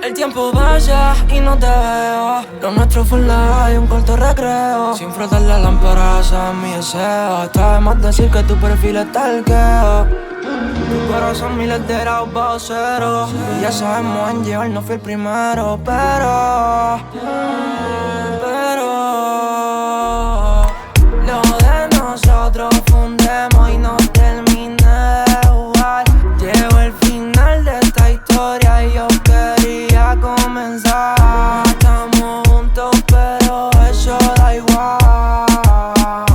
El tiempo vaya y no te veo. Lo nuestro fue un live, un corto recreo. Sin frotar la lámpara, ese es mi deseo. Está de más decir que tu perfil es talqueo. Tu corazón miles de grados bajo cero. Y ya sabemos en llegar, no fui el primero. Pero lo de nosotros fue un demo y no terminé de jugar. Llegó el final de esta historia y yo quería comenzar. Estamos juntos pero eso da igual.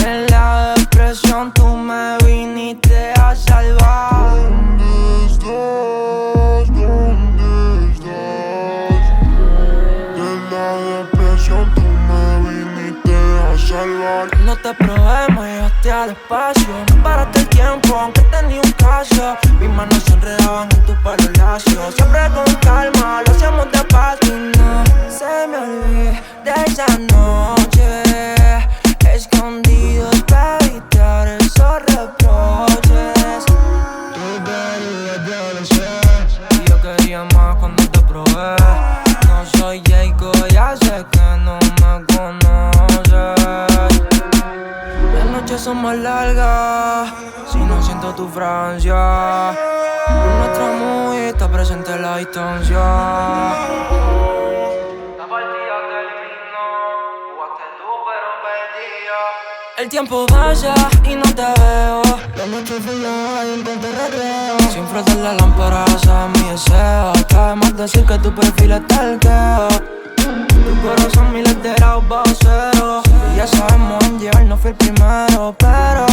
En la depresión tú me viniste a salvar. ¿Dónde estás? ¿Dónde estás? De la depresión tú me viniste a salvar. No te probé, me llevaste al espacio. No paraste el tiempo, aunque tenía un caso. Mis manos se enredaban en tu pelo lacio. Siempre con calma, lo hacemos despacio. Y no se me olvide de esa noche. Escondidos para evitar esos reproches. Tú querías DLC. Y yo quería más cuando te probé. No soy Jacob, ya sé que no me conoces. Las noches son más largas si no siento tu fragancia. Nuestra movie está presente en la distancia. La partida terminó, jugaste tú pero perdía. El tiempo pasa y no te veo. La noche fue y un corto recreo. Sin frotar la lámpara, ese es mi deseo. Está de más decir que tu perfil es talqueo. Tu corazón miles de grados bajo cero. Y ya sabemos en llegar, no fui el primero. Pero